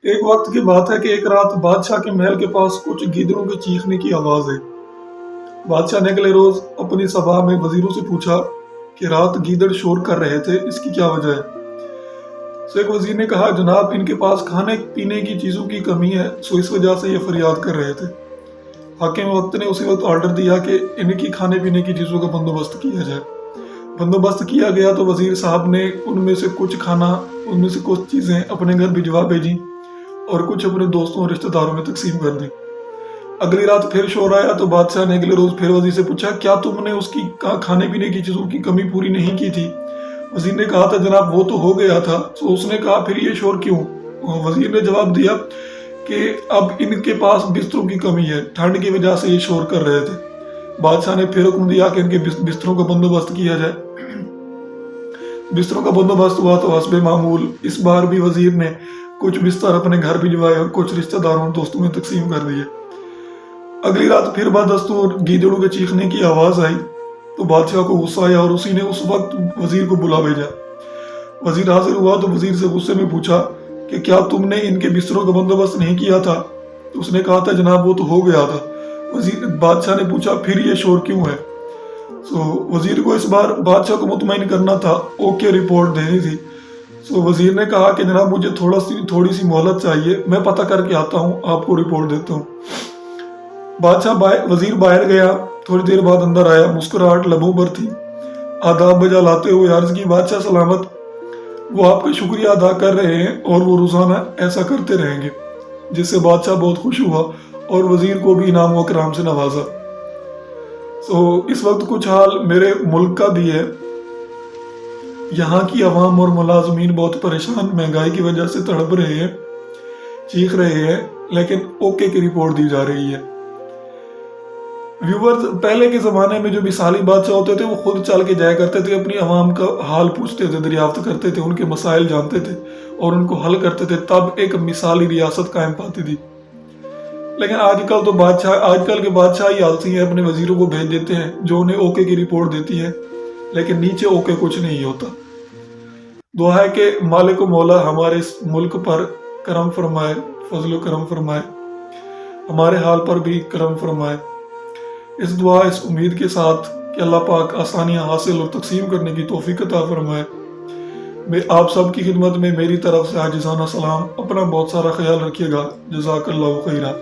ایک وقت کی بات ہے کہ ایک رات بادشاہ کے محل کے پاس کچھ گیدڑوں کے چیخنے کی آواز ہے۔ بادشاہ نے اگلے روز اپنی سبھا میں وزیروں سے پوچھا کہ رات گیدڑ شور کر رہے تھے، اس کی کیا وجہ ہے؟ ایک وزیر نے کہا، جناب ان کے پاس کھانے پینے کی چیزوں کی کمی ہے، سو اس وجہ سے یہ فریاد کر رہے تھے۔ حاکم وقت نے اسی وقت آرڈر دیا کہ ان کی کھانے پینے کی چیزوں کا بندوبست کیا جائے۔ بندوبست کیا گیا تو وزیر صاحب نے ان میں سے کچھ چیزیں اپنے گھر بھجوا بھیجی اور کچھ اپنے دوستوں اور رشتہ داروں میں تقسیم کر دی۔ اگلی رات پھر شور آیا تو بادشاہ نے اگلے روز پھر وزیر سے پوچھا، کیا تم نے اس کی کھانے پینے کی چیزوں کی کمی پوری نہیں کی تھی؟ وزیر نے کہا تھا، جناب وہ تو ہو گیا تھا۔ تو اس نے کہا، پھر یہ شور کیوں؟ وزیر نے جواب دیا کہ اب ان کے پاس بستروں کی کمی ہے، ٹھنڈ کی وجہ سے یہ شور کر رہے تھے۔ بادشاہ نے پھر حکم دیا کہ ان کے بستروں کا بندوبست کیا جائے۔ بستروں کا بندوبست ہوا تو حسب معمول اس بار بھی وزیر نے کچھ بستر اپنے گھر بھجوائے اور کچھ رشتہ داروں اور دوستوں میں تقسیم کر دیے۔ اگلی رات پھر بدستور گیدڑوں کے چیخنے کی آواز آئی تو بادشاہ کو غصہ آیا اور اسی نے اس وقت وزیر کو بلا بھیجا۔ وزیر حاضر ہوا تو وزیر سے غصے میں پوچھا کہ کیا تم نے ان کے بستروں کا بندوبست نہیں کیا تھا؟ تو اس نے کہا تھا، جناب وہ تو ہو گیا تھا۔ بادشاہ نے پوچھا، پھر یہ شور کیوں ہے؟ وزیر کو اس بار بادشاہ کو مطمئن کرنا تھا، اوکے رپورٹ دینی تھی۔ وزیر نے کہا کہ جناب مجھے تھوڑی سی مہلت چاہیے، میں پتہ کر کے آتا ہوں، آپ کو رپورٹ دیتا ہوں۔ وزیر باہر گیا، تھوڑی دیر بعد اندر آیا، مسکراہٹ لبوں پر تھی۔ آداب بجا لاتے ہوئے عرض کی، بادشاہ سلامت، وہ آپ کا شکریہ ادا کر رہے ہیں اور وہ روزانہ ایسا کرتے رہیں گے، جس سے بادشاہ بہت خوش ہوا اور وزیر کو بھی انعام و اکرام سے نوازا۔ اس وقت کچھ حال میرے ملک کا بھی ہے۔ یہاں کی عوام اور ملازمین بہت پریشان مہنگائی کی وجہ سے تڑپ رہے ہیں، چیخ رہے ہیں، لیکن اوکے کی رپورٹ دی جا رہی ہے۔ ویورز، پہلے کے زمانے میں جو مثالی بادشاہ ہوتے تھے وہ خود چل کے جایا کرتے تھے، اپنی عوام کا حال پوچھتے تھے، دریافت کرتے تھے، ان کے مسائل جانتے تھے اور ان کو حل کرتے تھے، تب ایک مثالی ریاست قائم پاتی تھی۔ لیکن آج کل کے بادشاہ ہی آلسی ہیں، اپنے وزیروں کو بھیج دیتے ہیں جو انہیں اوکے کی رپورٹ دیتی ہے، لیکن نیچے اوکے کچھ نہیں ہوتا۔ دعا ہے کہ مالک و مولا ہمارے اس ملک پر کرم فرمائے، فضل و کرم فرمائے، ہمارے حال پر بھی کرم فرمائے۔ اس دعا، اس امید کے ساتھ کہ اللہ پاک آسانیاں حاصل اور تقسیم کرنے کی توفیق عطا فرمائے، میں آپ سب کی خدمت میں میری طرف سے عاجزانہ سلام، اپنا بہت سارا خیال رکھیے گا، جزاک اللہ خیرہ۔